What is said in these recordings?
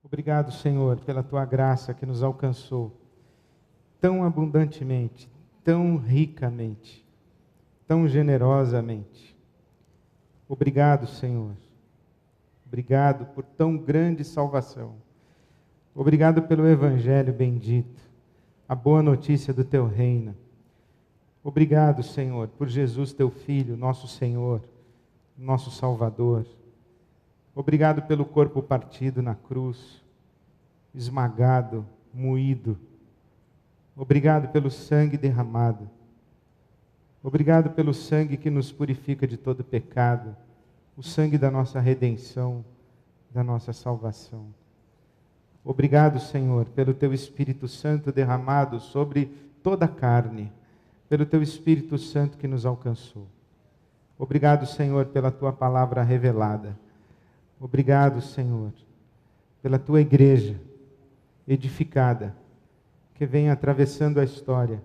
Obrigado, Senhor, pela Tua graça que nos alcançou tão abundantemente, tão ricamente, tão generosamente. Obrigado, Senhor. Obrigado por tão grande salvação. Obrigado pelo Evangelho bendito, a boa notícia do Teu reino. Obrigado, Senhor, por Jesus, Teu Filho, nosso Senhor, nosso Salvador. Obrigado pelo corpo partido na cruz, esmagado, moído. Obrigado pelo sangue derramado. Obrigado pelo sangue que nos purifica de todo pecado, o sangue da nossa redenção, da nossa salvação. Obrigado, Senhor, pelo Teu Espírito Santo derramado sobre toda a carne, pelo Teu Espírito Santo que nos alcançou. Obrigado, Senhor, pela Tua palavra revelada. Obrigado, Senhor, pela Tua igreja edificada, que vem atravessando a história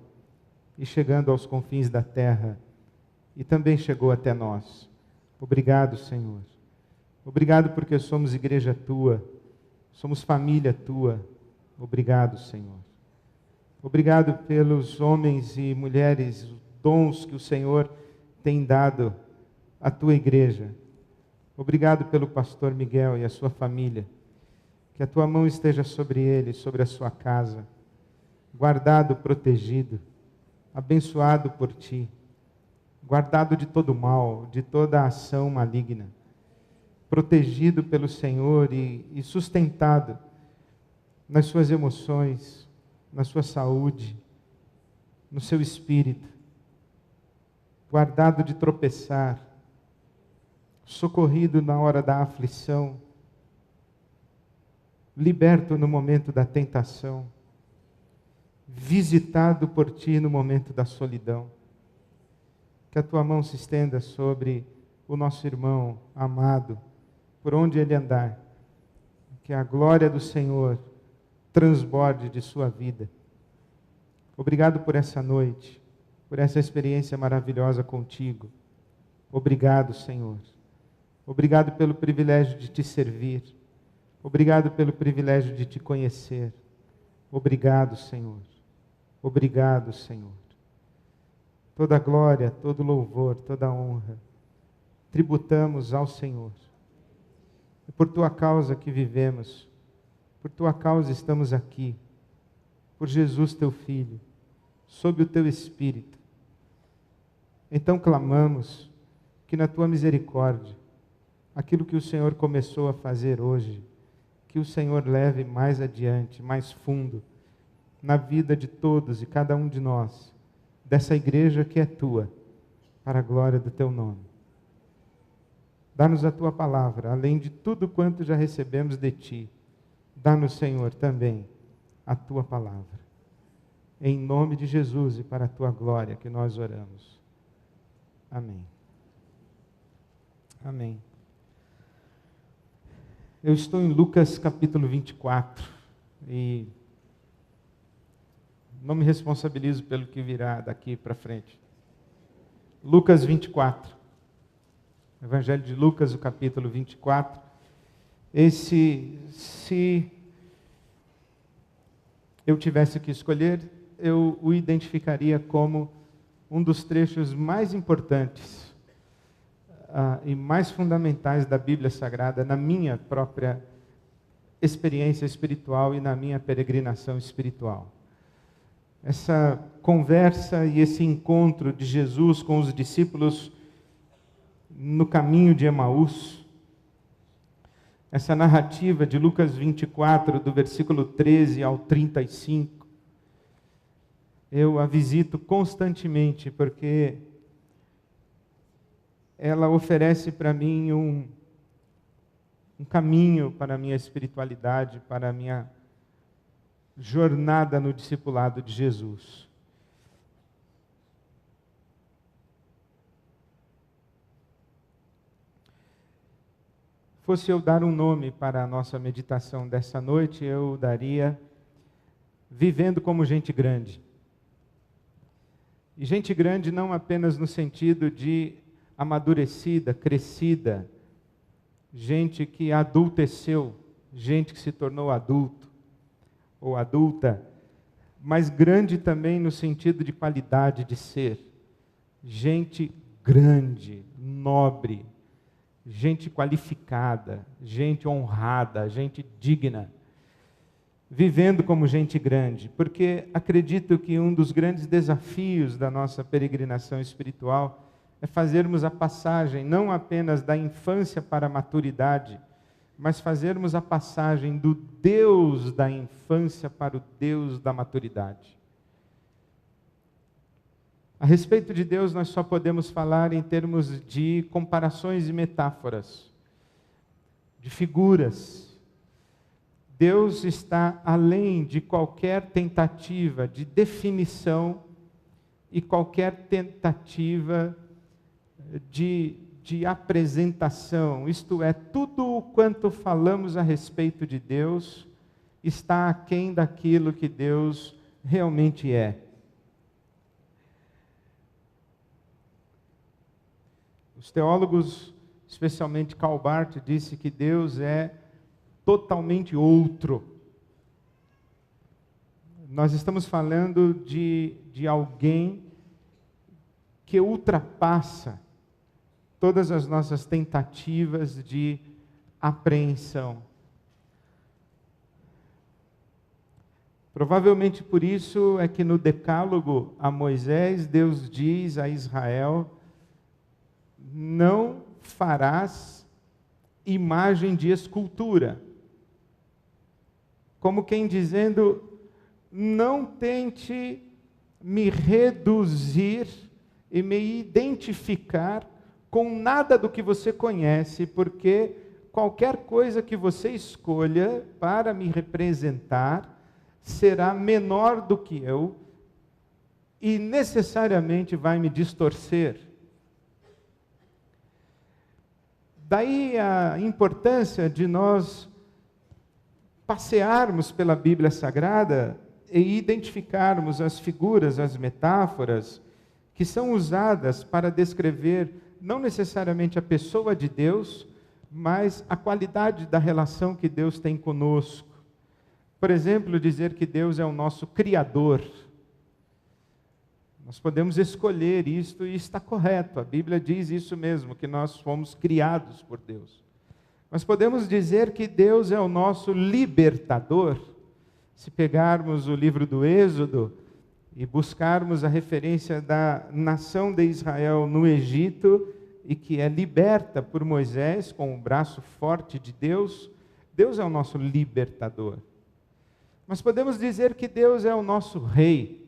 e chegando aos confins da terra, e também chegou até nós. Obrigado, Senhor. Obrigado porque somos igreja Tua, somos família Tua. Obrigado, Senhor. Obrigado pelos homens e mulheres, os dons que o Senhor tem dado à Tua igreja. Obrigado pelo pastor Miguel e a sua família. Que a Tua mão esteja sobre ele, sobre a sua casa, guardado, protegido, abençoado por Ti, guardado de todo mal, de toda ação maligna, protegido pelo Senhor e sustentado nas suas emoções, na sua saúde, no seu espírito, guardado de tropeçar, socorrido na hora da aflição, liberto no momento da tentação, visitado por Ti no momento da solidão. Que a Tua mão se estenda sobre o nosso irmão amado, por onde ele andar. Que a glória do Senhor transborde de sua vida. Obrigado por essa noite, por essa experiência maravilhosa contigo. Obrigado, Senhor. Obrigado pelo privilégio de Te servir. Obrigado pelo privilégio de Te conhecer. Obrigado, Senhor. Obrigado, Senhor. Toda glória, todo louvor, toda honra, tributamos ao Senhor. É por Tua causa que vivemos, por Tua causa estamos aqui, por Jesus Teu Filho, sob o Teu Espírito. Então clamamos que na Tua misericórdia, aquilo que o Senhor começou a fazer hoje, que o Senhor leve mais adiante, mais fundo, na vida de todos e cada um de nós, dessa igreja que é Tua, para a glória do Teu nome. Dá-nos a Tua palavra, além de tudo quanto já recebemos de Ti. Dá-nos, Senhor, também a Tua palavra. Em nome de Jesus e para a Tua glória que nós oramos. Amém. Amém. Eu estou em Lucas capítulo 24 e não me responsabilizo pelo que virá daqui para frente. Lucas 24. Evangelho de Lucas, o capítulo 24. Se eu tivesse que escolher, eu o identificaria como um dos trechos mais importantes e mais fundamentais da Bíblia Sagrada, na minha própria experiência espiritual e na minha peregrinação espiritual. Essa conversa e esse encontro de Jesus com os discípulos no caminho de Emaús, essa narrativa de Lucas 24, do versículo 13 ao 35, eu a visito constantemente porque ela oferece para mim um caminho para a minha espiritualidade, para a minha jornada no discipulado de Jesus. Fosse eu dar um nome para a nossa meditação dessa noite, eu daria Vivendo como Gente Grande. E gente grande não apenas no sentido de amadurecida, crescida, gente que adulteceu gente que se tornou adulto ou adulta, mas grande também no sentido de qualidade de ser. Gente grande, nobre, gente qualificada, gente honrada, gente digna, vivendo como gente grande, porque acredito que um dos grandes desafios da nossa peregrinação espiritual é fazermos a passagem não apenas da infância para a maturidade, mas fazermos a passagem do Deus da infância para o Deus da maturidade. A respeito de Deus, nós só podemos falar em termos de comparações e metáforas, de figuras. Deus está além de qualquer tentativa de definição e qualquer tentativa de apresentação, isto é, tudo o quanto falamos a respeito de Deus está aquém daquilo que Deus realmente é. Os teólogos, especialmente Karl Barth, disse que Deus é totalmente outro. Nós estamos falando de alguém que ultrapassa todas as nossas tentativas de apreensão. Provavelmente por isso é que no Decálogo a Moisés, Deus diz a Israel: não farás imagem de escultura. Como quem dizendo, não tente me reduzir e me identificar com nada do que você conhece, porque qualquer coisa que você escolha para me representar será menor do que eu e necessariamente vai me distorcer. Daí a importância de nós passearmos pela Bíblia Sagrada e identificarmos as figuras, as metáforas que são usadas para descrever não necessariamente a pessoa de Deus, mas a qualidade da relação que Deus tem conosco. Por exemplo, dizer que Deus é o nosso Criador. Nós podemos escolher isto e está correto, a Bíblia diz isso mesmo, que nós fomos criados por Deus. Mas podemos dizer que Deus é o nosso libertador. Se pegarmos o livro do Êxodo e buscarmos a referência da nação de Israel no Egito, e que é liberta por Moisés com o braço forte de Deus, Deus é o nosso libertador. Mas podemos dizer que Deus é o nosso rei.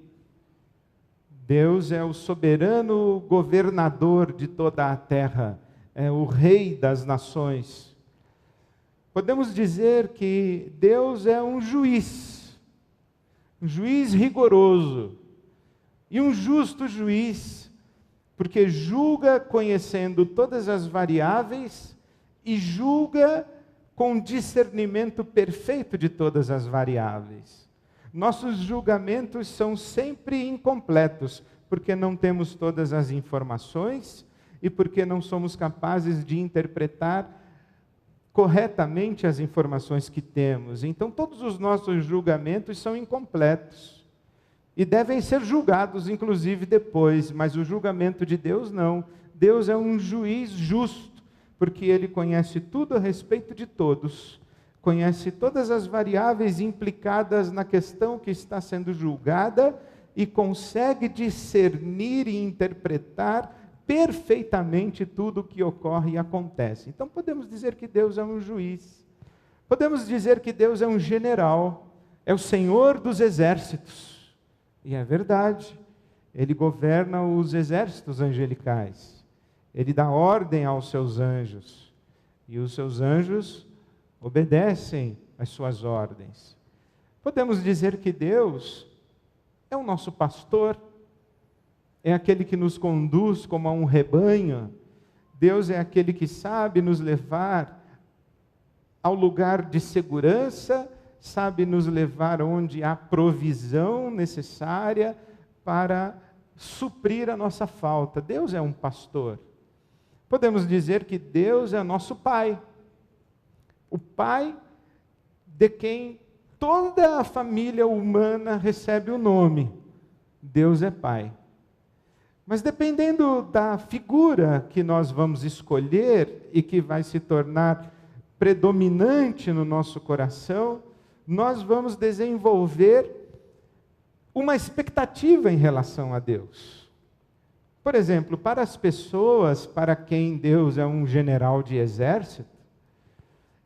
Deus é o soberano governador de toda a terra, é o rei das nações. Podemos dizer que Deus é um juiz rigoroso, e um justo juiz, porque julga conhecendo todas as variáveis e julga com discernimento perfeito de todas as variáveis. Nossos julgamentos são sempre incompletos, porque não temos todas as informações e porque não somos capazes de interpretar corretamente as informações que temos. Então, todos os nossos julgamentos são incompletos e devem ser julgados, inclusive, depois. Mas o julgamento de Deus não. Deus é um juiz justo, porque Ele conhece tudo a respeito de todos, conhece todas as variáveis implicadas na questão que está sendo julgada e consegue discernir e interpretar perfeitamente tudo o que ocorre e acontece. Então podemos dizer que Deus é um juiz. Podemos dizer que Deus é um general, é o Senhor dos exércitos. E é verdade, Ele governa os exércitos angelicais. Ele dá ordem aos seus anjos, e os seus anjos obedecem às suas ordens. Podemos dizer que Deus é o nosso pastor, é aquele que nos conduz como a um rebanho. Deus é aquele que sabe nos levar ao lugar de segurança, sabe nos levar onde há provisão necessária para suprir a nossa falta. Deus é um pastor. Podemos dizer que Deus é nosso Pai. O Pai de quem toda a família humana recebe o nome. Deus é Pai. Mas dependendo da figura que nós vamos escolher e que vai se tornar predominante no nosso coração, nós vamos desenvolver uma expectativa em relação a Deus. Por exemplo, para as pessoas para quem Deus é um general de exército,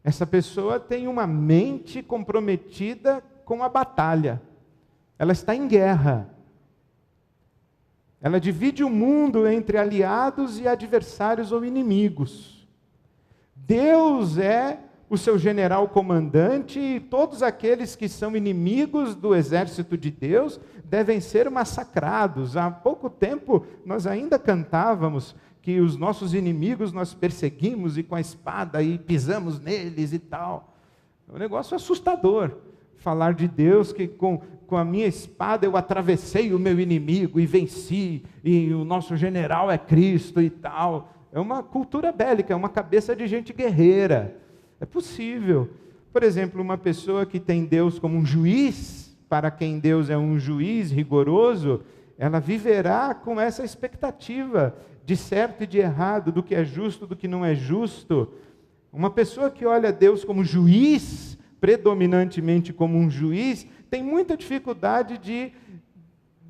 essa pessoa tem uma mente comprometida com a batalha. Ela está em guerra. Ela divide o mundo entre aliados e adversários ou inimigos. Deus é o seu general comandante e todos aqueles que são inimigos do exército de Deus devem ser massacrados. Há pouco tempo nós ainda cantávamos que os nossos inimigos nós perseguimos e com a espada e pisamos neles e tal. É um negócio assustador. Falar de Deus que com a minha espada eu atravessei o meu inimigo e venci, e o nosso general é Cristo e tal. É uma cultura bélica, é uma cabeça de gente guerreira. É possível. Por exemplo, uma pessoa que tem Deus como um juiz, para quem Deus é um juiz rigoroso, ela viverá com essa expectativa de certo e de errado, do que é justo, do que não é justo. Uma pessoa que olha Deus como juiz, predominantemente como um juiz, tem muita dificuldade de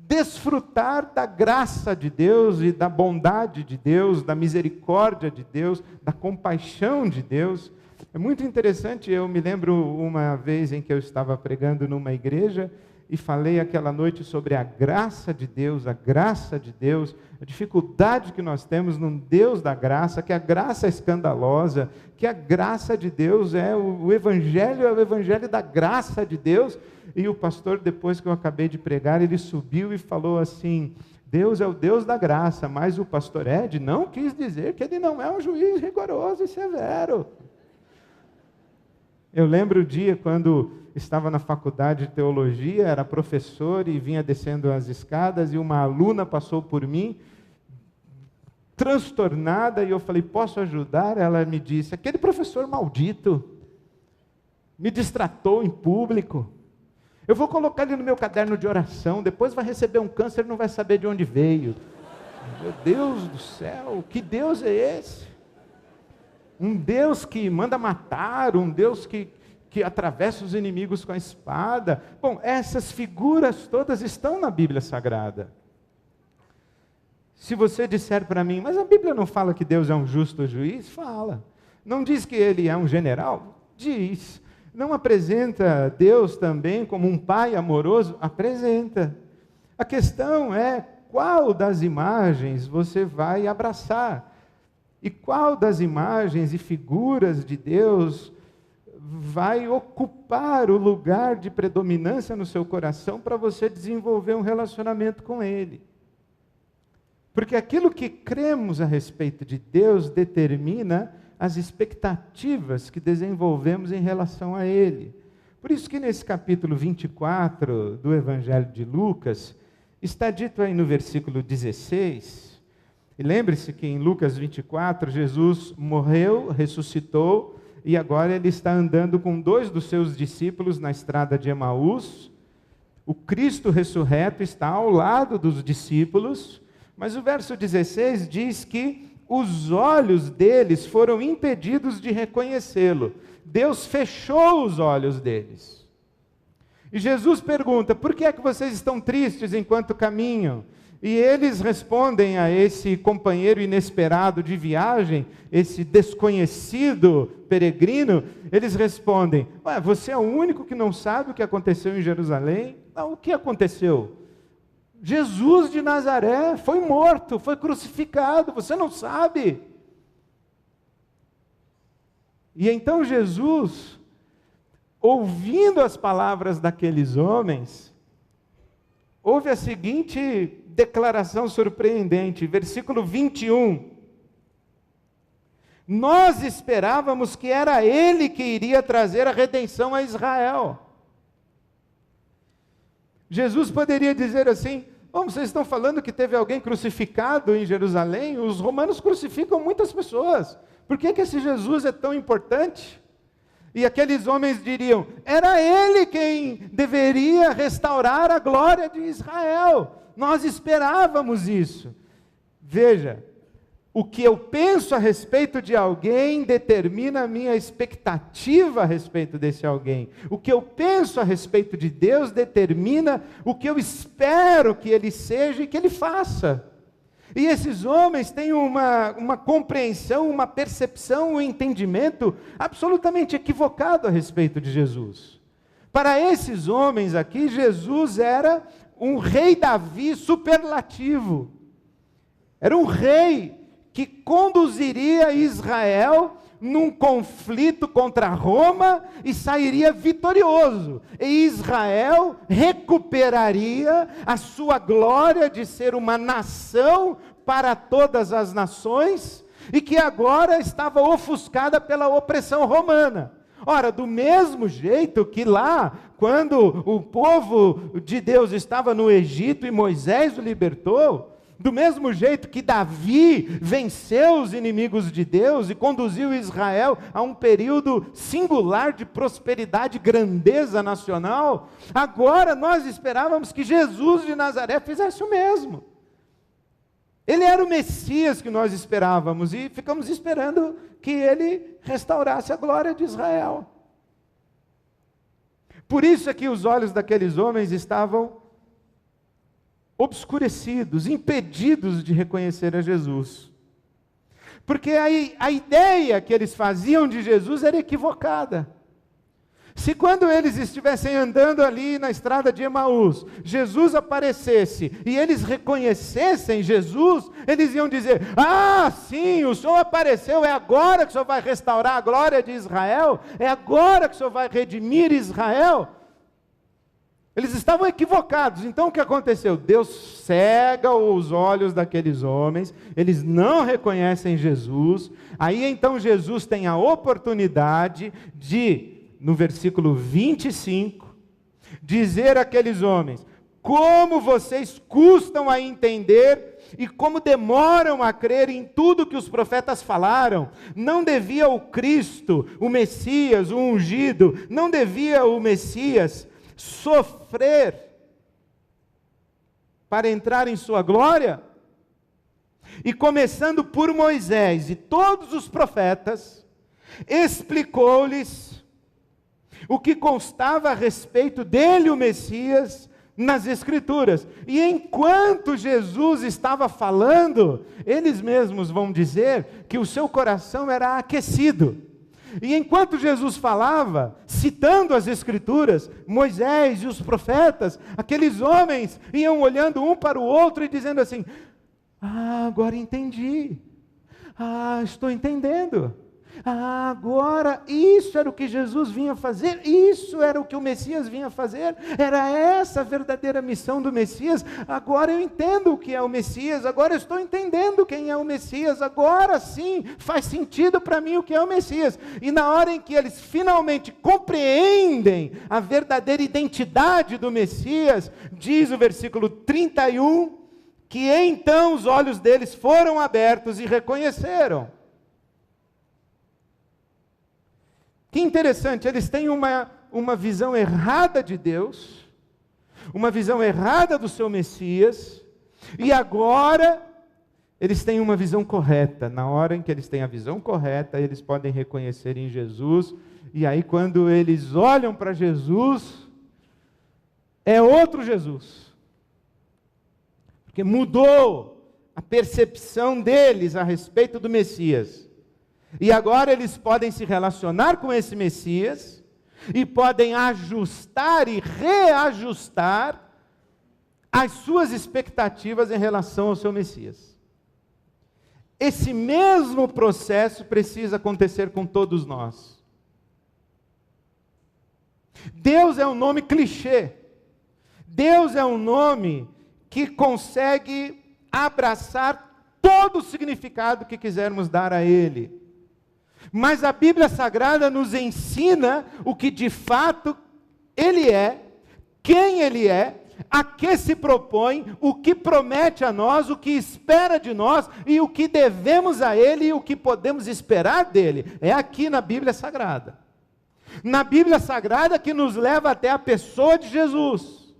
desfrutar da graça de Deus e da bondade de Deus, da misericórdia de Deus, da compaixão de Deus. É muito interessante, eu me lembro uma vez em que eu estava pregando numa igreja e falei aquela noite sobre a graça de Deus, a dificuldade que nós temos num Deus da graça, que a graça é escandalosa, que a graça de Deus é o evangelho da graça de Deus. E o pastor, depois que eu acabei de pregar, ele subiu e falou assim: Deus é o Deus da graça, mas o pastor Ed não quis dizer que ele não é um juiz rigoroso e severo. Eu lembro o dia quando estava na faculdade de teologia, era professor e vinha descendo as escadas e uma aluna passou por mim, transtornada, e eu falei: posso ajudar? Ela me disse: aquele professor maldito me distratou em público. Eu vou colocar ele no meu caderno de oração, depois vai receber um câncer e não vai saber de onde veio. Meu Deus do céu, que Deus é esse? Um Deus que manda matar, um Deus que atravessa os inimigos com a espada. Bom, essas figuras todas estão na Bíblia Sagrada. Se você disser para mim: mas a Bíblia não fala que Deus é um justo juiz? Fala. Não diz que ele é um general? Diz. Não apresenta Deus também como um pai amoroso? Apresenta. A questão é qual das imagens você vai abraçar. E qual das imagens e figuras de Deus vai ocupar o lugar de predominância no seu coração para você desenvolver um relacionamento com Ele. Porque aquilo que cremos a respeito de Deus determina as expectativas que desenvolvemos em relação a Ele. Por isso que nesse capítulo 24 do Evangelho de Lucas, está dito aí no versículo 16, e lembre-se que em Lucas 24, Jesus morreu, ressuscitou, e agora ele está andando com 2 dos seus discípulos na estrada de Emaús. O Cristo ressurreto está ao lado dos discípulos, mas o verso 16 diz que os olhos deles foram impedidos de reconhecê-lo. Deus fechou os olhos deles. E Jesus pergunta: por que é que vocês estão tristes enquanto caminham? E eles respondem a esse companheiro inesperado de viagem, esse desconhecido peregrino, eles respondem: você é o único que não sabe o que aconteceu em Jerusalém? Não, o que aconteceu? Jesus de Nazaré foi morto, foi crucificado, você não sabe? E então Jesus, ouvindo as palavras daqueles homens, houve a seguinte declaração surpreendente, versículo 21. Nós esperávamos que era Ele que iria trazer a redenção a Israel. Jesus poderia dizer assim: vocês estão falando que teve alguém crucificado em Jerusalém? Os romanos crucificam muitas pessoas. Por que esse Jesus é tão importante? E aqueles homens diriam: era ele quem deveria restaurar a glória de Israel. Nós esperávamos isso. Veja, o que eu penso a respeito de alguém determina a minha expectativa a respeito desse alguém. O que eu penso a respeito de Deus determina o que eu espero que Ele seja e que Ele faça. E esses homens têm uma compreensão, uma percepção, um entendimento absolutamente equivocado a respeito de Jesus. Para esses homens aqui, Jesus era um rei Davi superlativo. Era um rei que conduziria Israel num conflito contra Roma e sairia vitorioso. E Israel recuperaria a sua glória de ser uma nação para todas as nações e que agora estava ofuscada pela opressão romana. Ora, do mesmo jeito que lá, quando o povo de Deus estava no Egito e Moisés o libertou, do mesmo jeito que Davi venceu os inimigos de Deus e conduziu Israel a um período singular de prosperidade e grandeza nacional, agora nós esperávamos que Jesus de Nazaré fizesse o mesmo. Ele era o Messias que nós esperávamos e ficamos esperando que ele restaurasse a glória de Israel. Por isso é que os olhos daqueles homens estavam obscurecidos, impedidos de reconhecer a Jesus. Porque a ideia que eles faziam de Jesus era equivocada. Se quando eles estivessem andando ali na estrada de Emaús, Jesus aparecesse e eles reconhecessem Jesus, eles iam dizer: ah, sim, o Senhor apareceu, é agora que o Senhor vai restaurar a glória de Israel, é agora que o Senhor vai redimir Israel. Eles estavam equivocados. Então o que aconteceu? Deus cega os olhos daqueles homens, eles não reconhecem Jesus. Aí então Jesus tem a oportunidade de, no versículo 25, dizer àqueles homens: como vocês custam a entender e como demoram a crer em tudo que os profetas falaram. Não devia o Cristo, o Messias, o ungido, não devia o Messias sofrer para entrar em sua glória? E começando por Moisés e todos os profetas, explicou-lhes o que constava a respeito dele, o Messias, nas Escrituras. E enquanto Jesus estava falando, eles mesmos vão dizer que o seu coração era aquecido. E enquanto Jesus falava, citando as Escrituras, Moisés e os profetas, aqueles homens iam olhando um para o outro e dizendo assim: ah, agora entendi, ah, estou entendendo, ah, agora isso era o que Jesus vinha fazer, isso era o que o Messias vinha fazer, era essa a verdadeira missão do Messias. Agora eu entendo o que é o Messias, agora eu estou entendendo quem é o Messias, agora sim faz sentido para mim o que é o Messias. E na hora em que eles finalmente compreendem a verdadeira identidade do Messias, diz o versículo 31, que então os olhos deles foram abertos e reconheceram. Que interessante, eles têm uma visão errada de Deus, uma visão errada do seu Messias, e agora eles têm uma visão correta. Na hora em que eles têm a visão correta, eles podem reconhecer em Jesus, e aí quando eles olham para Jesus, é outro Jesus. Porque mudou a percepção deles a respeito do Messias. E agora eles podem se relacionar com esse Messias e podem ajustar e reajustar as suas expectativas em relação ao seu Messias. Esse mesmo processo precisa acontecer com todos nós. Deus é um nome clichê. Deus é um nome que consegue abraçar todo o significado que quisermos dar a Ele. Mas a Bíblia Sagrada nos ensina o que de fato Ele é, quem Ele é, a que se propõe, o que promete a nós, o que espera de nós, e o que devemos a Ele e o que podemos esperar dEle. É aqui na Bíblia Sagrada. na Bíblia Sagrada que nos leva até a pessoa de Jesus.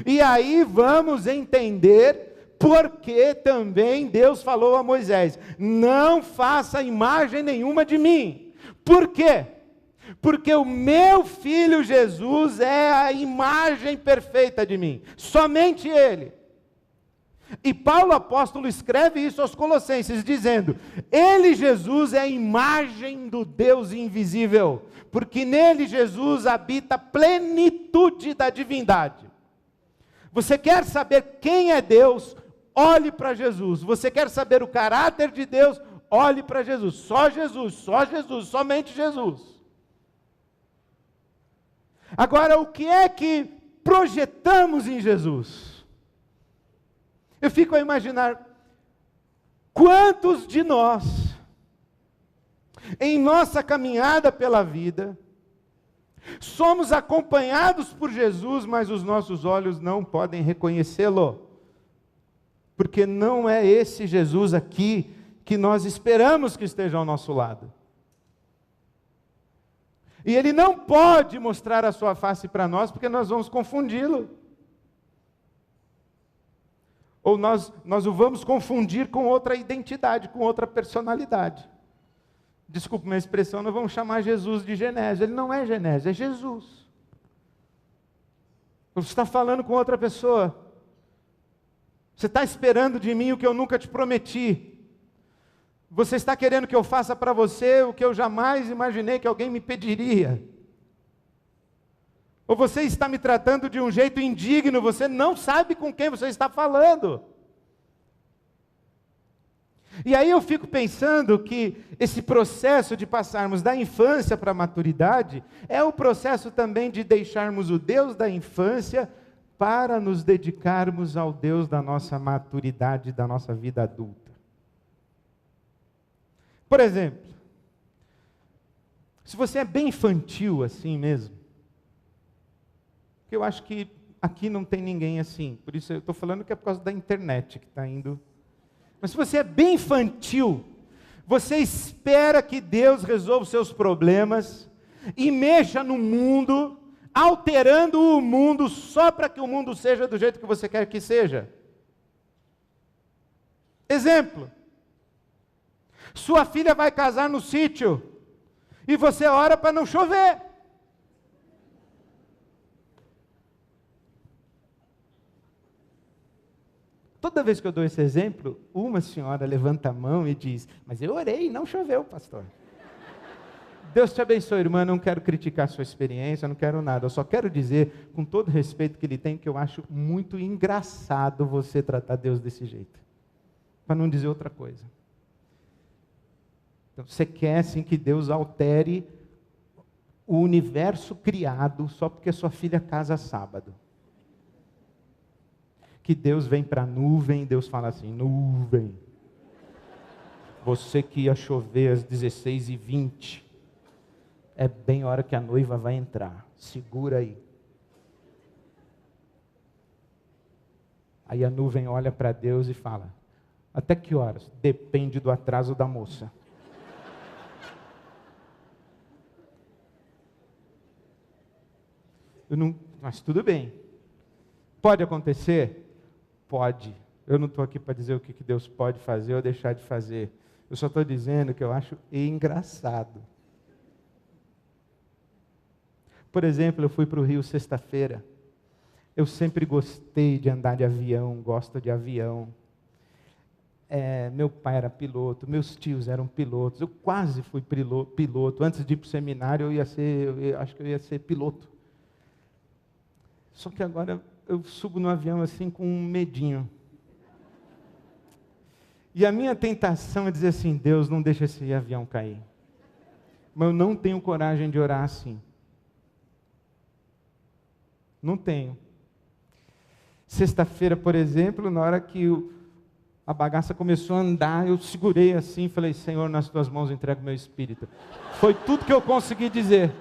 E aí vamos entender porque também Deus falou a Moisés: não faça imagem nenhuma de mim. Por quê? Porque o meu filho Jesus é a imagem perfeita de mim, somente Ele. E Paulo apóstolo escreve isso aos Colossenses, dizendo: Ele, Jesus, é a imagem do Deus invisível, porque nele, Jesus, habita a plenitude da divindade. Você quer saber quem é Deus? Olhe para Jesus. Você quer saber o caráter de Deus? Olhe para Jesus. Só Jesus, só Jesus, somente Jesus. Agora, o que é que projetamos em Jesus? Eu fico a imaginar quantos de nós, em nossa caminhada pela vida, somos acompanhados por Jesus, mas os nossos olhos não podem reconhecê-lo, porque não é esse Jesus aqui que nós esperamos que esteja ao nosso lado. E Ele não pode mostrar a sua face para nós, porque nós vamos confundi-lo. Ou nós o vamos confundir com outra identidade, com outra personalidade. Desculpe minha expressão, nós vamos chamar Jesus de Genésio. Ele não é Genésio, é Jesus. Você está falando com outra pessoa. Você está esperando de mim o que eu nunca te prometi. Você está querendo que eu faça para você o que eu jamais imaginei que alguém me pediria. Ou você está me tratando de um jeito indigno, você não sabe com quem você está falando. E aí eu fico pensando que esse processo de passarmos da infância para a maturidade é o processo também de deixarmos o Deus da infância para nos dedicarmos ao Deus da nossa maturidade, da nossa vida adulta. Por exemplo, se você é bem infantil assim mesmo, eu acho que aqui não tem ninguém assim, por isso eu estou falando que é por causa da internet que está indo. Mas se você é bem infantil, você espera que Deus resolva os seus problemas e mexa no mundo, alterando o mundo só para que o mundo seja do jeito que você quer que seja. Exemplo: sua filha vai casar no sítio e você ora para não chover. Toda vez que eu dou esse exemplo, uma senhora levanta a mão e diz: mas eu orei e não choveu, pastor. Deus te abençoe, irmã, eu não quero criticar a sua experiência, eu não quero nada, eu só quero dizer, com todo o respeito que Ele tem, que eu acho muito engraçado você tratar Deus desse jeito, para não dizer outra coisa. Então, você quer assim que Deus altere o universo criado só porque sua filha casa sábado. Que Deus vem para a nuvem, Deus fala assim: nuvem, você que ia chover às 16h20, é bem a hora que a noiva vai entrar, segura aí. Aí a nuvem olha para Deus e fala: até que horas? Depende do atraso da moça. Mas tudo bem. Pode acontecer? Pode. Eu não estou aqui para dizer o que Deus pode fazer ou deixar de fazer. Eu só estou dizendo que eu acho engraçado. Por exemplo, eu fui para o Rio sexta-feira. Eu sempre gostei de andar de avião, gosto de avião. Meu pai era piloto, meus tios eram pilotos. Eu quase fui piloto. Antes de ir para o seminário, eu acho que eu ia ser piloto. Só que agora eu subo no avião assim com um medinho. E a minha tentação é dizer assim: Deus, não deixa esse avião cair. Mas eu não tenho coragem de orar assim. Não tenho. Sexta-feira, por exemplo, na hora que a bagaça começou a andar, eu segurei assim e falei: Senhor, nas tuas mãos entrego meu espírito. Foi tudo que eu consegui dizer.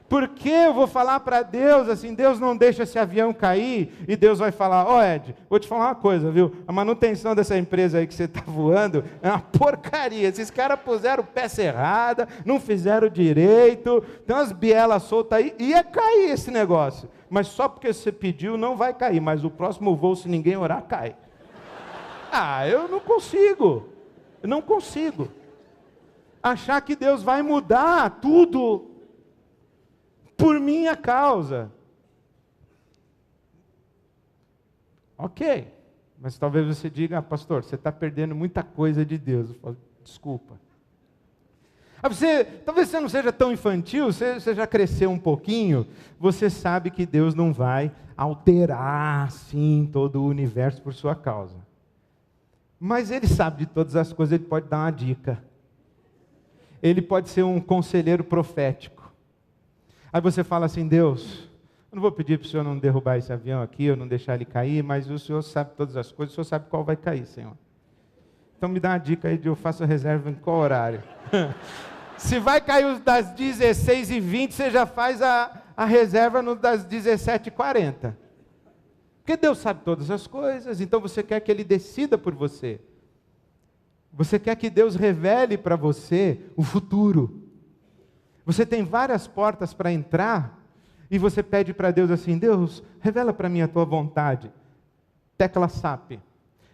Por que eu vou falar para Deus assim, Deus não deixa esse avião cair, e Deus vai falar, Ed, vou te falar uma coisa, viu? A manutenção dessa empresa aí que você está voando é uma porcaria, esses caras puseram peça errada, não fizeram direito, tem umas bielas soltas aí, ia cair esse negócio, mas só porque você pediu não vai cair, mas o próximo voo, se ninguém orar, cai. Eu não consigo achar que Deus vai mudar tudo por minha causa. Ok, mas talvez você diga, pastor, você está perdendo muita coisa de Deus. Eu falo, desculpa. Talvez você não seja tão infantil, você já cresceu um pouquinho, você sabe que Deus não vai alterar, assim, todo o universo por sua causa. Mas Ele sabe de todas as coisas, Ele pode dar uma dica. Ele pode ser um conselheiro profético. Aí você fala assim, Deus, eu não vou pedir para o Senhor não derrubar esse avião aqui, ou não deixar ele cair, mas o Senhor sabe todas as coisas, o Senhor sabe qual vai cair, Senhor. Então me dá uma dica aí de eu faço a reserva em qual horário. Se vai cair das 16h20, você já faz a reserva das 17h40. Porque Deus sabe todas as coisas, então você quer que Ele decida por você. Você quer que Deus revele para você o futuro. Você tem várias portas para entrar, e você pede para Deus assim, Deus, revela para mim a tua vontade. Tecla SAP.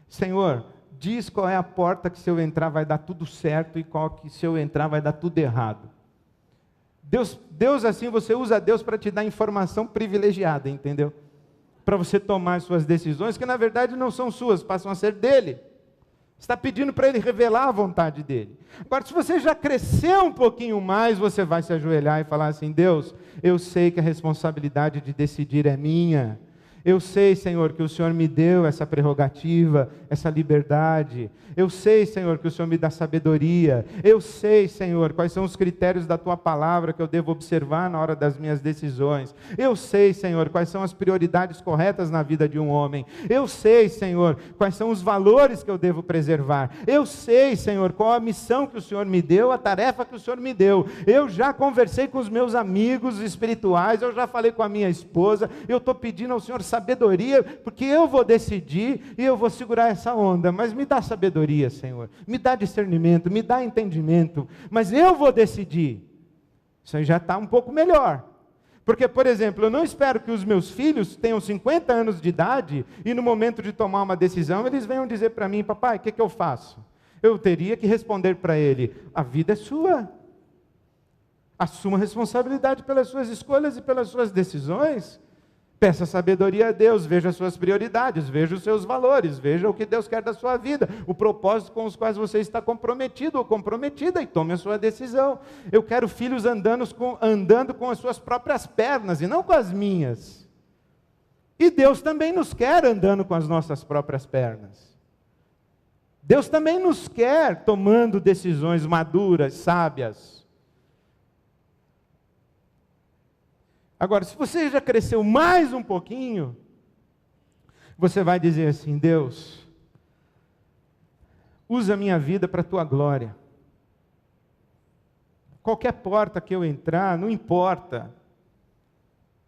Senhor, diz qual é a porta que se eu entrar vai dar tudo certo, e qual que se eu entrar vai dar tudo errado. Deus assim, você usa Deus para te dar informação privilegiada, entendeu? Para você tomar as suas decisões, que na verdade não são suas, passam a ser dele. Está pedindo para Ele revelar a vontade dele. Agora, se você já cresceu um pouquinho mais, você vai se ajoelhar e falar assim, Deus, eu sei que a responsabilidade de decidir é minha. Eu sei, Senhor, que o Senhor me deu essa prerrogativa, essa liberdade. Eu sei, Senhor, que o Senhor me dá sabedoria. Eu sei, Senhor, quais são os critérios da Tua palavra que eu devo observar na hora das minhas decisões. Eu sei, Senhor, quais são as prioridades corretas na vida de um homem. Eu sei, Senhor, quais são os valores que eu devo preservar. Eu sei, Senhor, qual a missão que o Senhor me deu, a tarefa que o Senhor me deu. Eu já conversei com os meus amigos espirituais, eu já falei com a minha esposa, eu estou pedindo ao Senhor sabedoria, porque eu vou decidir e eu vou segurar essa onda, mas me dá sabedoria, Senhor, me dá discernimento, me dá entendimento, mas eu vou decidir. Isso aí já está um pouco melhor, porque, por exemplo, eu não espero que os meus filhos tenham 50 anos de idade e no momento de tomar uma decisão, eles venham dizer para mim, papai, o que eu faço? Eu teria que responder para ele, a vida é sua, assuma a responsabilidade pelas suas escolhas e pelas suas decisões. Peça sabedoria a Deus, veja as suas prioridades, veja os seus valores, veja o que Deus quer da sua vida, o propósito com os quais você está comprometido ou comprometida, e tome a sua decisão. Eu quero filhos andando com as suas próprias pernas e não com as minhas. E Deus também nos quer andando com as nossas próprias pernas. Deus também nos quer tomando decisões maduras, sábias. Agora, se você já cresceu mais um pouquinho, você vai dizer assim, Deus, usa a minha vida para a tua glória. Qualquer porta que eu entrar, não importa.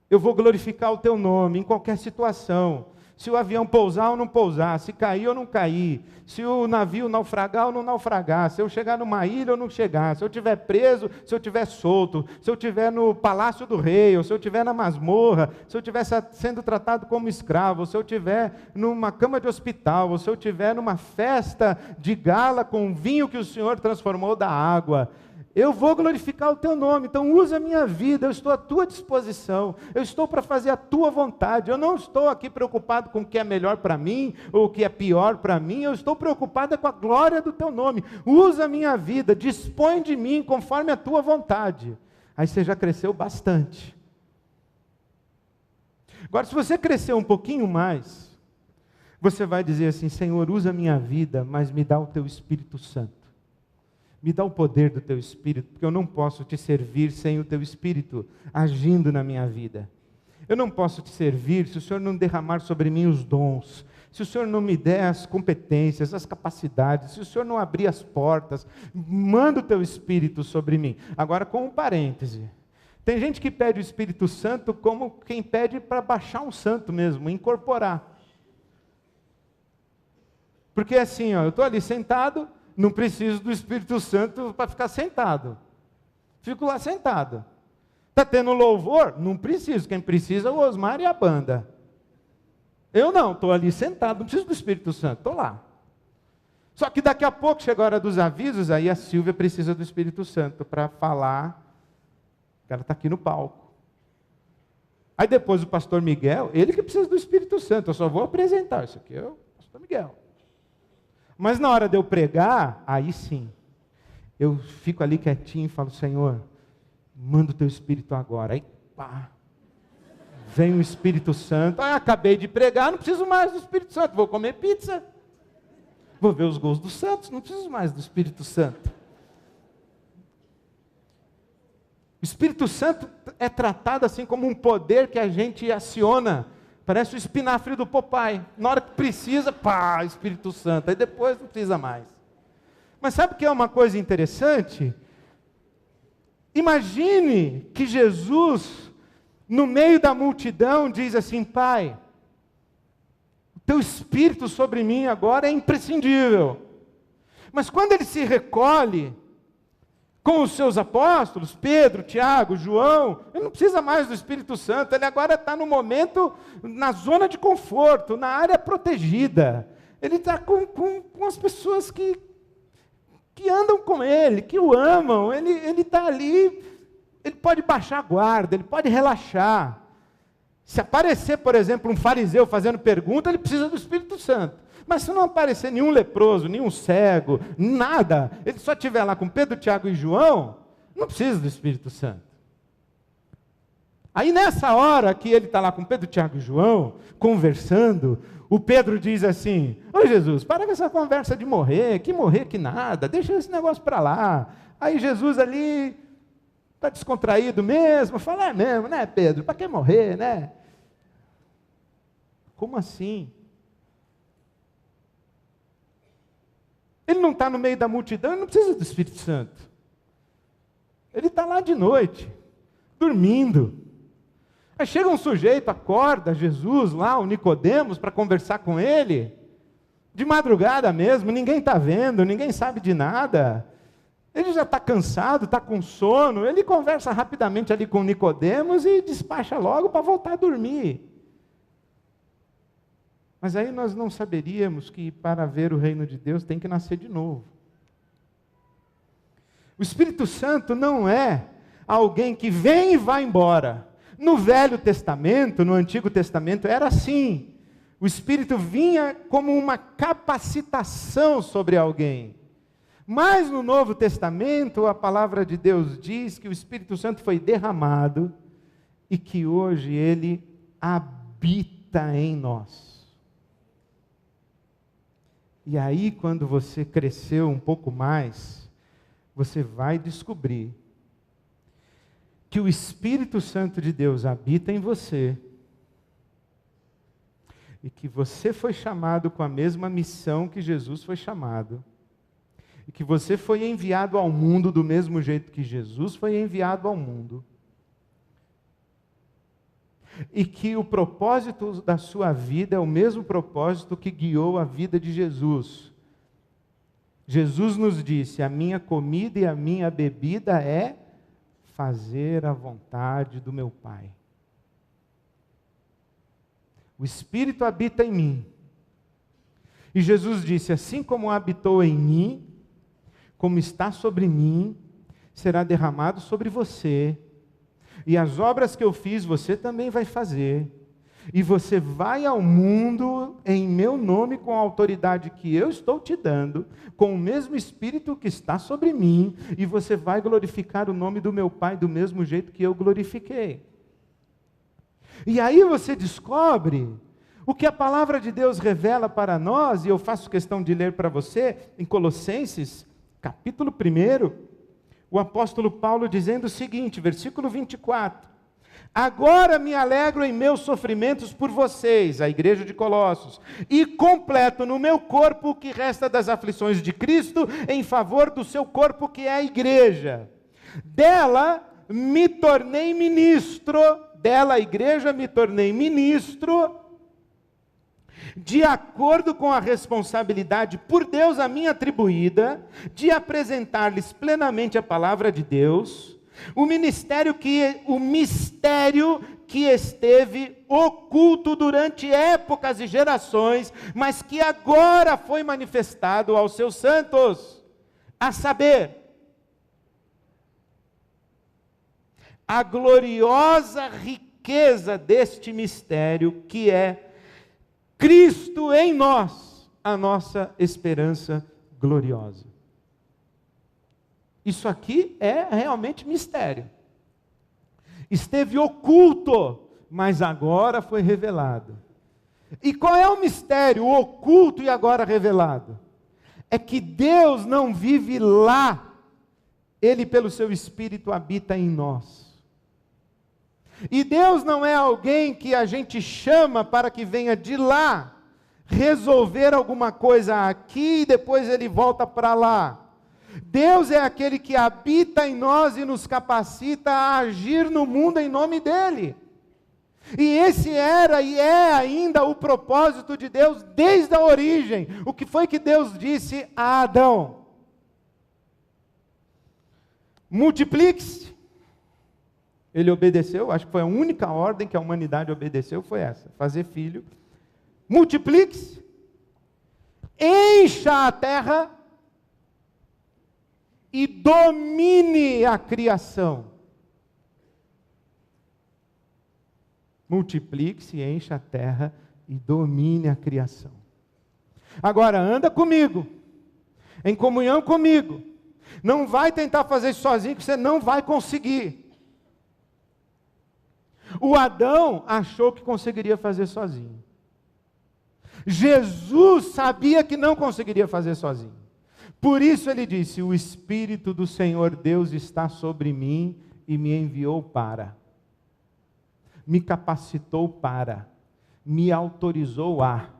Eu vou glorificar o teu nome em qualquer situação. Se o avião pousar ou não pousar, se cair ou não cair, se o navio naufragar ou não naufragar, se eu chegar numa ilha ou não chegar, se eu estiver preso, se eu estiver solto, se eu estiver no palácio do rei, ou se eu estiver na masmorra, se eu estiver sendo tratado como escravo, ou se eu estiver numa cama de hospital, ou se eu estiver numa festa de gala com vinho que o Senhor transformou da água, eu vou glorificar o teu nome, então usa a minha vida, eu estou à tua disposição, eu estou para fazer a tua vontade, eu não estou aqui preocupado com o que é melhor para mim, ou o que é pior para mim, eu estou preocupado com a glória do teu nome, usa a minha vida, dispõe de mim conforme a tua vontade. Aí você já cresceu bastante. Agora, se você crescer um pouquinho mais, você vai dizer assim, Senhor, usa a minha vida, mas me dá o teu Espírito Santo. Me dá o poder do teu Espírito, porque eu não posso te servir sem o teu Espírito agindo na minha vida. Eu não posso te servir se o Senhor não derramar sobre mim os dons, se o Senhor não me der as competências, as capacidades, se o Senhor não abrir as portas, manda o teu Espírito sobre mim. Agora, com um parêntese, Tem gente que pede o Espírito Santo como quem pede para baixar um santo mesmo, incorporar. Porque assim, eu estou ali sentado, não preciso do Espírito Santo para ficar sentado. Fico lá sentado. Está tendo louvor? Não preciso. Quem precisa é o Osmar e a banda. Eu não, estou ali sentado, não preciso do Espírito Santo, estou lá. Só que daqui a pouco chega a hora dos avisos, aí a Silvia precisa do Espírito Santo para falar. Ela está aqui no palco. Aí depois o pastor Miguel, ele que precisa do Espírito Santo, eu só vou apresentar. Isso aqui é o pastor Miguel. Mas na hora de eu pregar, aí sim, eu fico ali quietinho e falo, Senhor, manda o teu Espírito agora. Aí pá, vem o Espírito Santo. Ah, acabei de pregar, não preciso mais do Espírito Santo, vou comer pizza. Vou ver os gols dos santos, não preciso mais do Espírito Santo. O Espírito Santo é tratado assim como um poder que a gente aciona. Parece o espinafre do Popeye. Na hora que precisa, pá, Espírito Santo. Aí depois não precisa mais. Mas sabe o que é uma coisa interessante? Imagine que Jesus, no meio da multidão, diz assim, Pai, o teu Espírito sobre mim agora é imprescindível. Mas quando ele se recolhe com os seus apóstolos, Pedro, Tiago, João, ele não precisa mais do Espírito Santo, ele agora está no momento, na zona de conforto, na área protegida. Ele está com as pessoas que andam com ele, que o amam, ele está ali, ele pode baixar a guarda, ele pode relaxar. Se aparecer, por exemplo, um fariseu fazendo pergunta, ele precisa do Espírito Santo. Mas se não aparecer nenhum leproso, nenhum cego, nada, ele só estiver lá com Pedro, Tiago e João, não precisa do Espírito Santo. Aí nessa hora que ele está lá com Pedro, Tiago e João, conversando, o Pedro diz assim, ô Jesus, para com essa conversa de morrer que nada, deixa esse negócio para lá. Aí Jesus ali está descontraído mesmo, fala, é mesmo, né Pedro, para que morrer, né? Como assim? Ele não está no meio da multidão, ele não precisa do Espírito Santo. Ele está lá de noite, dormindo. Aí chega um sujeito, acorda Jesus lá, o Nicodemos, para conversar com ele. De madrugada mesmo, ninguém está vendo, ninguém sabe de nada. Ele já está cansado, está com sono. Ele conversa rapidamente ali com o Nicodemos e despacha logo para voltar a dormir. Mas aí nós não saberíamos que para ver o reino de Deus tem que nascer de novo. O Espírito Santo não é alguém que vem e vai embora. No Velho Testamento, no Antigo Testamento, era assim. O Espírito vinha como uma capacitação sobre alguém. Mas no Novo Testamento, a palavra de Deus diz que o Espírito Santo foi derramado e que hoje ele habita em nós. E aí, quando você cresceu um pouco mais, você vai descobrir que o Espírito Santo de Deus habita em você e que você foi chamado com a mesma missão que Jesus foi chamado e que você foi enviado ao mundo do mesmo jeito que Jesus foi enviado ao mundo. E que o propósito da sua vida é o mesmo propósito que guiou a vida de Jesus. Jesus nos disse, a minha comida e a minha bebida é fazer a vontade do meu Pai. O Espírito habita em mim. E Jesus disse, assim como habitou em mim, como está sobre mim, será derramado sobre você. E as obras que eu fiz, você também vai fazer. E você vai ao mundo em meu nome, com a autoridade que eu estou te dando, com o mesmo Espírito que está sobre mim, e você vai glorificar o nome do meu Pai do mesmo jeito que eu glorifiquei. E aí você descobre o que a palavra de Deus revela para nós, e eu faço questão de ler para você, em Colossenses, capítulo 1, o apóstolo Paulo dizendo o seguinte, versículo 24, agora me alegro em meus sofrimentos por vocês, a igreja de Colossos, e completo no meu corpo o que resta das aflições de Cristo, em favor do seu corpo que é a igreja. Dela me tornei ministro, dela, a igreja, me tornei ministro, de acordo com a responsabilidade por Deus a mim atribuída, de apresentar-lhes plenamente a palavra de Deus, o mistério que esteve oculto durante épocas e gerações, mas que agora foi manifestado aos seus santos, a saber, a gloriosa riqueza deste mistério que é Cristo em nós, a nossa esperança gloriosa. Isso aqui é realmente mistério. Esteve oculto, mas agora foi revelado. E qual é o mistério oculto e agora revelado? É que Deus não vive lá, Ele pelo seu Espírito habita em nós. E Deus não é alguém que a gente chama para que venha de lá, resolver alguma coisa aqui e depois Ele volta para lá. Deus é aquele que habita em nós e nos capacita a agir no mundo em nome dEle. E esse era e é ainda o propósito de Deus desde a origem. O que foi que Deus disse a Adão? Multiplique-se. Ele obedeceu, acho que foi a única ordem que a humanidade obedeceu, foi essa, fazer filho. Multiplique-se, encha a terra e domine a criação. Multiplique-se, encha a terra e domine a criação. Agora anda comigo, em comunhão comigo. Não vai tentar fazer isso sozinho, que você não vai conseguir. O Adão achou que conseguiria fazer sozinho. Jesus sabia que não conseguiria fazer sozinho. Por isso ele disse: o Espírito do Senhor Deus está sobre mim e me enviou para, me capacitou para, me autorizou a.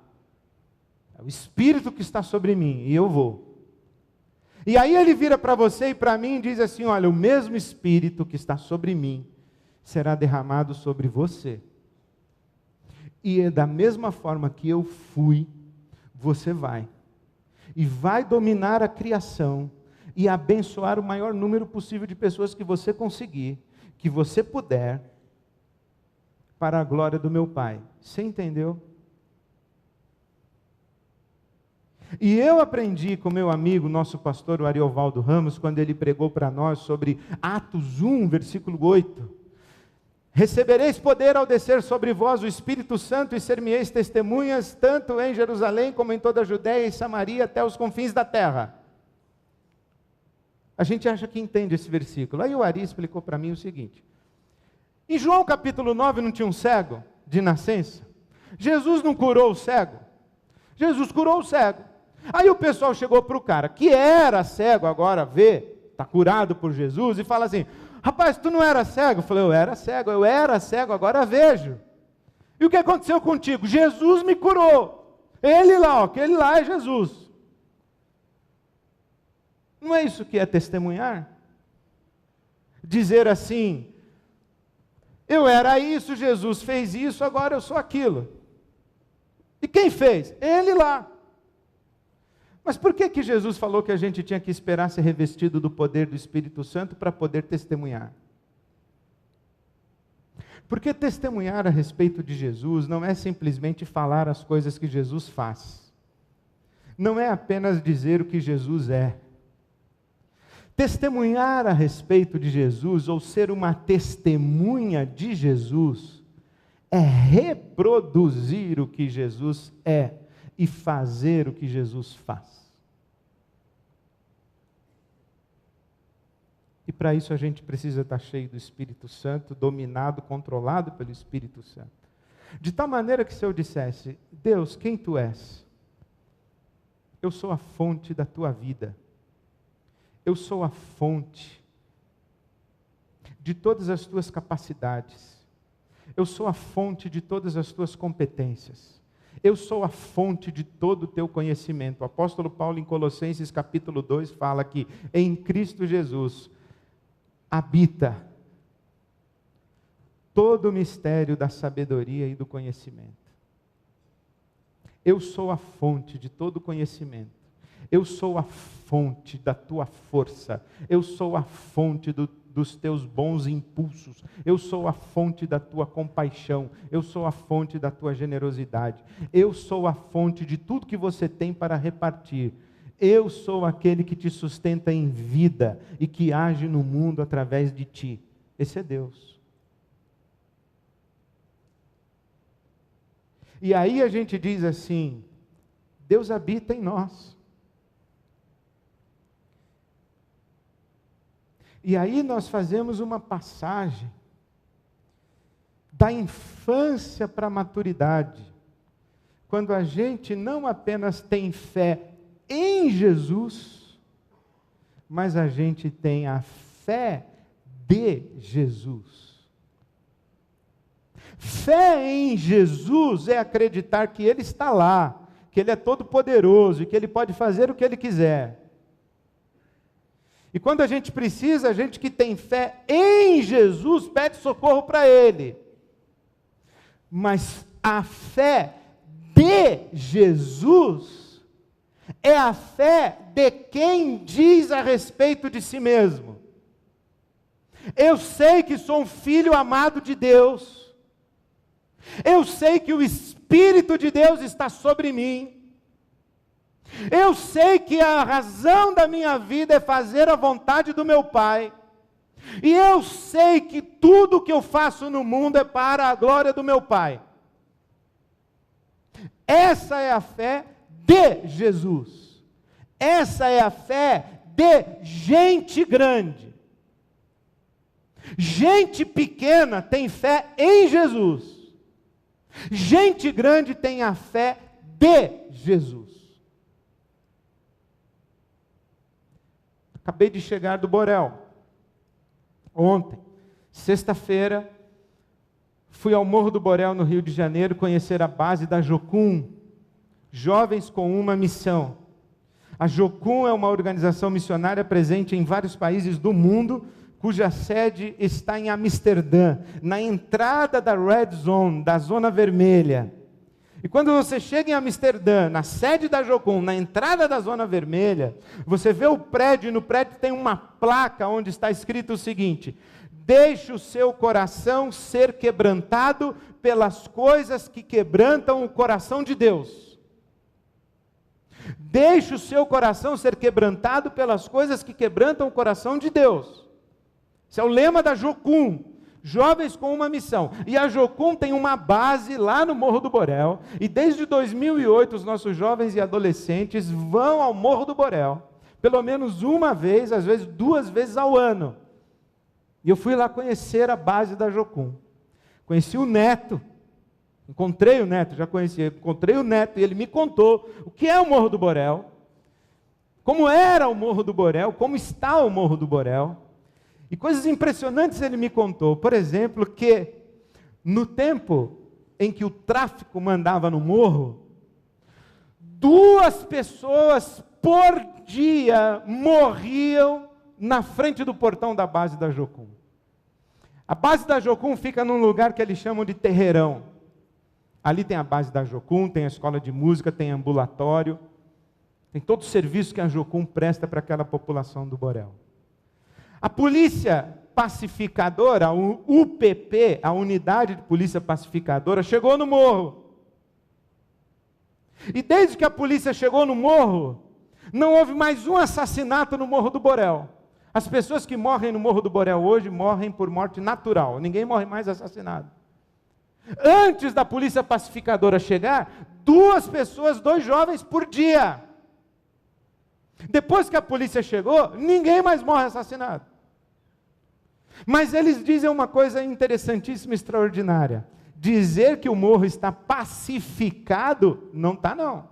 É o Espírito que está sobre mim e eu vou. E aí ele vira para você e para mim e diz assim: olha, o mesmo Espírito que está sobre mim será derramado sobre você. E é da mesma forma que eu fui, você vai. E vai dominar a criação e abençoar o maior número possível de pessoas que você conseguir, que você puder, para a glória do meu Pai. Você entendeu? E eu aprendi com meu amigo, nosso pastor, o Ariovaldo Ramos, quando ele pregou para nós sobre Atos 1, versículo 8. Recebereis poder ao descer sobre vós o Espírito Santo e ser-me-eis testemunhas, tanto em Jerusalém como em toda a Judéia e Samaria, até os confins da terra. A gente acha que entende esse versículo. Aí o Ari explicou para mim o seguinte: em João capítulo 9 não tinha um cego de nascença? Jesus não curou o cego? Jesus curou o cego. Aí o pessoal chegou para o cara, que era cego, agora vê, está curado por Jesus, e fala assim: rapaz, tu não era cego? Eu falei: eu era cego, agora vejo. E o que aconteceu contigo? Jesus me curou. Ele lá, aquele lá é Jesus. Não é isso que é testemunhar? Dizer assim: eu era isso, Jesus fez isso, agora eu sou aquilo. E quem fez? Ele lá. Mas por que Jesus falou que a gente tinha que esperar ser revestido do poder do Espírito Santo para poder testemunhar? Porque testemunhar a respeito de Jesus não é simplesmente falar as coisas que Jesus faz. Não é apenas dizer o que Jesus é. Testemunhar a respeito de Jesus, ou ser uma testemunha de Jesus, é reproduzir o que Jesus é e fazer o que Jesus faz. E para isso a gente precisa estar cheio do Espírito Santo, dominado, controlado pelo Espírito Santo. De tal maneira que se eu dissesse: Deus, quem tu és? Eu sou a fonte da tua vida. Eu sou a fonte de todas as tuas capacidades. Eu sou a fonte de todas as tuas competências. Eu sou a fonte de todo o teu conhecimento. O apóstolo Paulo, em Colossenses capítulo 2, fala que em Cristo Jesus habita todo o mistério da sabedoria e do conhecimento. Eu sou a fonte de todo conhecimento. Eu sou a fonte da tua força. Eu sou a fonte dos teus bons impulsos. Eu sou a fonte da tua compaixão. Eu sou a fonte da tua generosidade. Eu sou a fonte de tudo que você tem para repartir. Eu sou aquele que te sustenta em vida e que age no mundo através de ti. Esse é Deus. E aí a gente diz assim, Deus habita em nós. E aí nós fazemos uma passagem da infância para a maturidade, quando a gente não apenas tem fé em Jesus, mas a gente tem a fé de Jesus. Fé em Jesus é acreditar que Ele está lá, que Ele é todo poderoso e que Ele pode fazer o que Ele quiser. E quando a gente precisa, a gente que tem fé em Jesus pede socorro para Ele. Mas a fé de Jesus é a fé de quem diz a respeito de si mesmo: eu sei que sou um filho amado de Deus. Eu sei que o Espírito de Deus está sobre mim. Eu sei que a razão da minha vida é fazer a vontade do meu Pai. E eu sei que tudo que eu faço no mundo é para a glória do meu Pai. Essa é a fé de Jesus. Essa é a fé de gente grande. Gente pequena tem fé em Jesus. Gente grande tem a fé de Jesus. Acabei de chegar do Borel. Ontem, sexta-feira, fui ao Morro do Borel, no Rio de Janeiro, conhecer a base da Jocum, Jovens com uma Missão. A Jocum é uma organização missionária presente em vários países do mundo, cuja sede está em Amsterdã, na entrada da Red Zone, da Zona Vermelha. E quando você chega em Amsterdã, na sede da Jocum, na entrada da Zona Vermelha, você vê o prédio, e no prédio tem uma placa onde está escrito o seguinte: deixe o seu coração ser quebrantado pelas coisas que quebrantam o coração de Deus. Deixe o seu coração ser quebrantado pelas coisas que quebrantam o coração de Deus. Esse é o lema da Jocum, Jovens com uma Missão. E a Jocum tem uma base lá no Morro do Borel, e desde 2008 os nossos jovens e adolescentes vão ao Morro do Borel, pelo menos uma vez, às vezes 2 vezes ao ano. E eu fui lá conhecer a base da Jocum. Conheci o Neto, encontrei o Neto, já conhecia, encontrei o Neto, e ele me contou o que é o Morro do Borel, como era o Morro do Borel, como está o Morro do Borel. E coisas impressionantes ele me contou. Por exemplo, que no tempo em que o tráfico mandava no morro, 2 pessoas por dia morriam na frente do portão da base da Jocum. A base da Jocum fica num lugar que eles chamam de Terreirão. Ali tem a base da Jocum, tem a escola de música, tem ambulatório, tem todo o serviço que a Jocum presta para aquela população do Borel. A polícia pacificadora, a UPP, a Unidade de Polícia Pacificadora, chegou no morro. E desde que a polícia chegou no morro, não houve mais um assassinato no Morro do Borel. As pessoas que morrem no Morro do Borel hoje morrem por morte natural. Ninguém morre mais assassinado. Antes da polícia pacificadora chegar, 2 pessoas, 2 jovens por dia. Depois que a polícia chegou, ninguém mais morre assassinado. Mas eles dizem uma coisa interessantíssima, extraordinária. Dizer que o morro está pacificado, não está não.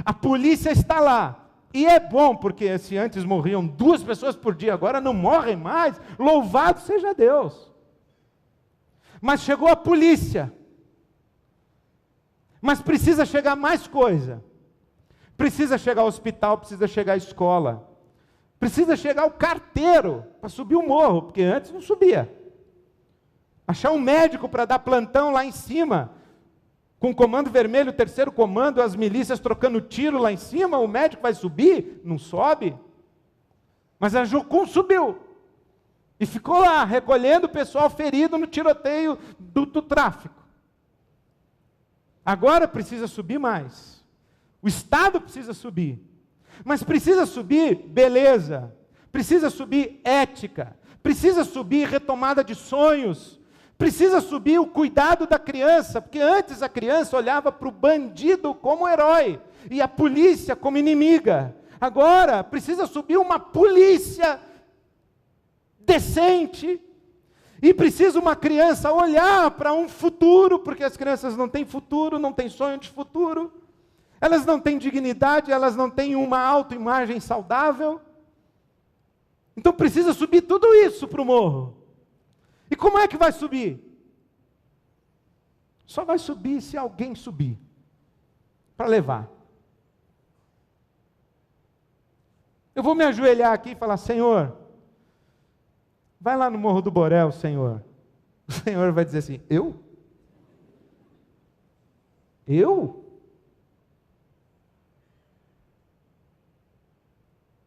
A polícia está lá. E é bom, porque se antes morriam 2 pessoas por dia, agora não morrem mais. Louvado seja Deus. Mas chegou a polícia. Mas precisa chegar mais coisa. Precisa chegar ao hospital, precisa chegar à escola. Precisa chegar o carteiro para subir o morro, porque antes não subia. Achar um médico para dar plantão lá em cima, com o comando vermelho, o terceiro comando, as milícias trocando tiro lá em cima, o médico vai subir? Não sobe. Mas a Jucum subiu. E ficou lá, recolhendo o pessoal ferido no tiroteio do tráfico. Agora precisa subir mais. O Estado precisa subir. Mas precisa subir beleza. Precisa subir ética. Precisa subir retomada de sonhos. Precisa subir o cuidado da criança. Porque antes a criança olhava para o bandido como herói. E a polícia como inimiga. Agora precisa subir uma polícia decente, e precisa uma criança olhar para um futuro, porque as crianças não têm futuro, não têm sonho de futuro, elas não têm dignidade, elas não têm uma autoimagem saudável, então precisa subir tudo isso para o morro. E como é que vai subir? Só vai subir se alguém subir, para levar. Eu vou me ajoelhar aqui e falar: Senhor, vai lá no Morro do Borel, Senhor. O Senhor vai dizer assim: eu? Eu?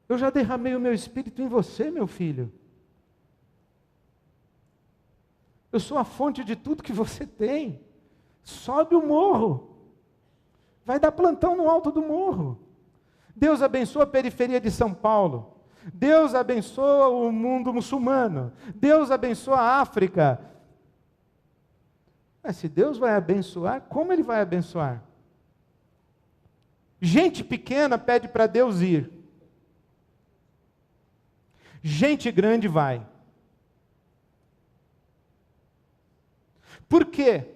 Eu já derramei o meu espírito em você, meu filho. Eu sou a fonte de tudo que você tem. Sobe o morro. Vai dar plantão no alto do morro. Deus abençoa a periferia de São Paulo. Deus abençoa o mundo muçulmano. Deus abençoa a África. Mas se Deus vai abençoar, como Ele vai abençoar? Gente pequena pede para Deus ir. Gente grande vai. Por quê?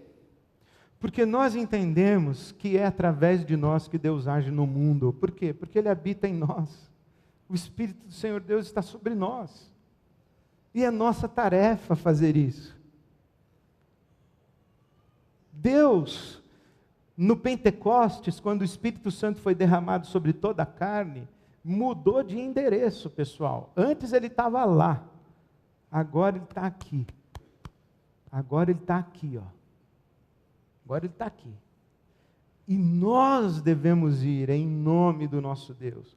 Porque nós entendemos que é através de nós que Deus age no mundo. Por quê? Porque Ele habita em nós. O Espírito do Senhor Deus está sobre nós. E é nossa tarefa fazer isso. Deus, no Pentecostes, quando o Espírito Santo foi derramado sobre toda a carne, mudou de endereço, pessoal. Antes Ele estava lá. Agora Ele está aqui. Agora Ele está aqui, ó. Agora Ele está aqui. E nós devemos ir em nome do nosso Deus.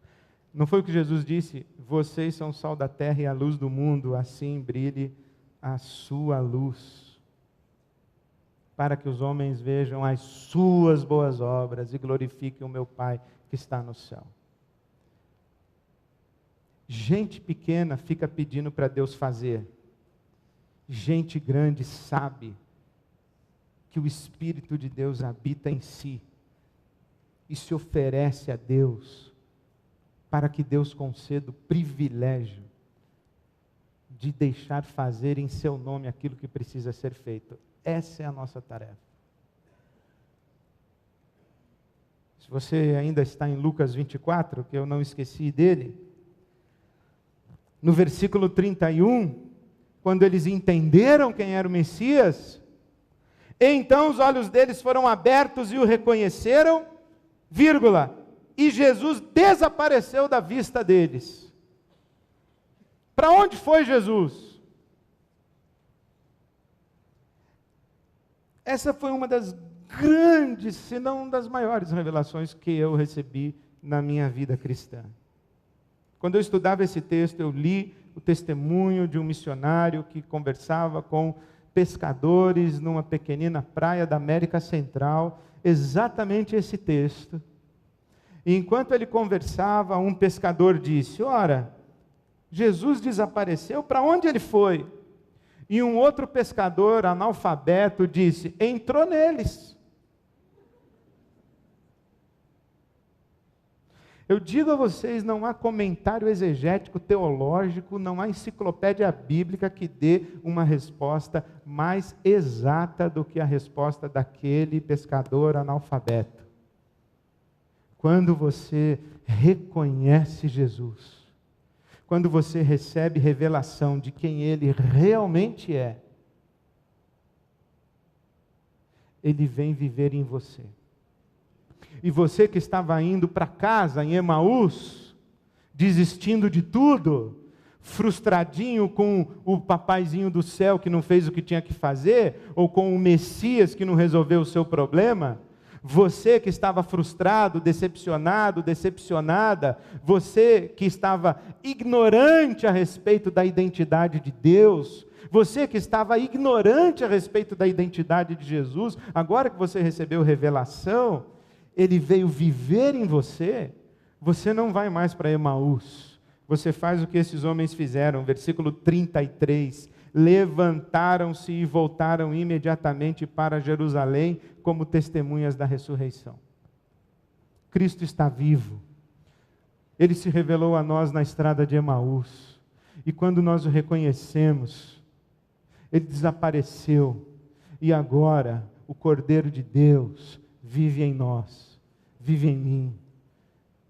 Não foi o que Jesus disse? Vocês são o sal da terra e a luz do mundo, assim brilhe a sua luz, para que os homens vejam as suas boas obras e glorifiquem o meu Pai que está no céu. Gente pequena fica pedindo para Deus fazer. Gente grande sabe que o Espírito de Deus habita em si e se oferece a Deus para que Deus conceda o privilégio de deixar fazer em seu nome aquilo que precisa ser feito. Essa é a nossa tarefa. Se você ainda está em Lucas 24, que eu não esqueci dele, no versículo 31, quando eles entenderam quem era o Messias, então os olhos deles foram abertos e o reconheceram, vírgula, e Jesus desapareceu da vista deles. Para onde foi Jesus? Essa foi uma das grandes, se não das maiores revelações que eu recebi na minha vida cristã. Quando eu estudava esse texto, eu li o testemunho de um missionário que conversava com pescadores numa pequenina praia da América Central, exatamente esse texto. E enquanto ele conversava, um pescador disse: ora, Jesus desapareceu, para onde ele foi? E um outro pescador analfabeto disse: entrou neles. Eu digo a vocês, não há comentário exegético, teológico, não há enciclopédia bíblica que dê uma resposta mais exata do que a resposta daquele pescador analfabeto. Quando você reconhece Jesus, quando você recebe revelação de quem Ele realmente é, Ele vem viver em você. E você que estava indo para casa em Emaús, desistindo de tudo, frustradinho com o papaizinho do céu que não fez o que tinha que fazer, ou com o Messias que não resolveu o seu problema, você que estava frustrado, decepcionado, decepcionada, você que estava ignorante a respeito da identidade de Deus, você que estava ignorante a respeito da identidade de Jesus, agora que você recebeu revelação, Ele veio viver em você, você não vai mais para Emaús, você faz o que esses homens fizeram, versículo 33, levantaram-se e voltaram imediatamente para Jerusalém como testemunhas da ressurreição. Cristo está vivo, Ele se revelou a nós na estrada de Emaús, e quando nós o reconhecemos, Ele desapareceu, e agora o Cordeiro de Deus vive em nós, vive em mim,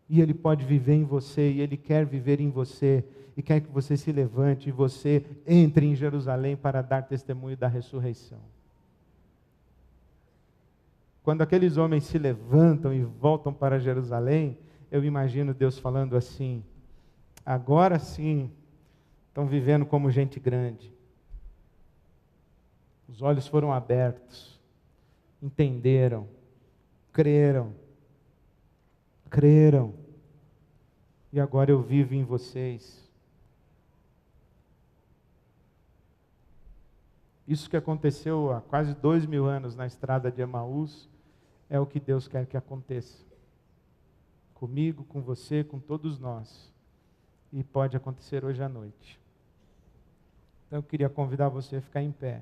e Ele pode viver em você, e Ele quer viver em você, e quer que você se levante e você entre em Jerusalém para dar testemunho da ressurreição. Quando aqueles homens se levantam e voltam para Jerusalém, eu imagino Deus falando assim: agora sim, estão vivendo como gente grande. Os olhos foram abertos, entenderam, creram, e agora eu vivo em vocês. Isso que aconteceu há quase 2000 anos na estrada de Emaús, é o que Deus quer que aconteça. Comigo, com você, com todos nós. E pode acontecer hoje à noite. Então eu queria convidar você a ficar em pé.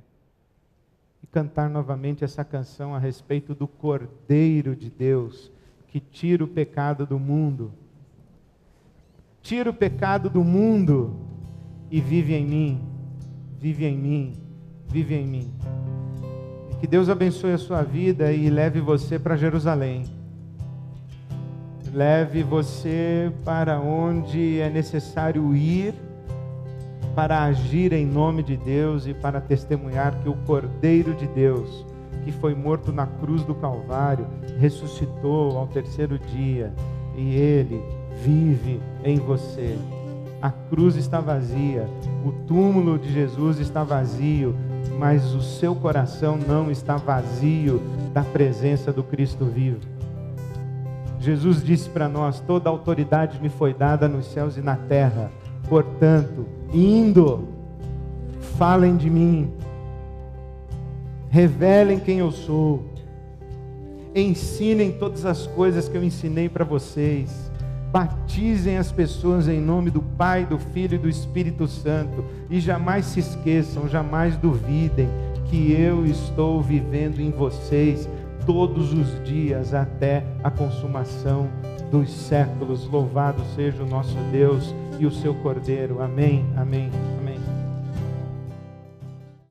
E cantar novamente essa canção a respeito do Cordeiro de Deus, que tira o pecado do mundo. Tira o pecado do mundo e vive em mim, vive em mim, vive em mim. E que Deus abençoe a sua vida e leve você para Jerusalém. Leve você para onde é necessário ir, para agir em nome de Deus e para testemunhar que o Cordeiro de Deus, que foi morto na cruz do Calvário, ressuscitou ao terceiro dia, e Ele vive em você. A cruz está vazia, o túmulo de Jesus está vazio, mas o seu coração não está vazio da presença do Cristo vivo. Jesus disse para nós: toda autoridade me foi dada nos céus e na terra, portanto, indo, falem de mim, revelem quem eu sou, ensinem todas as coisas que eu ensinei para vocês, batizem as pessoas em nome do Pai, do Filho e do Espírito Santo, e jamais se esqueçam, jamais duvidem que eu estou vivendo em vocês todos os dias até a consumação dos séculos. Louvado seja o nosso Deus e o seu Cordeiro. Amém, amém.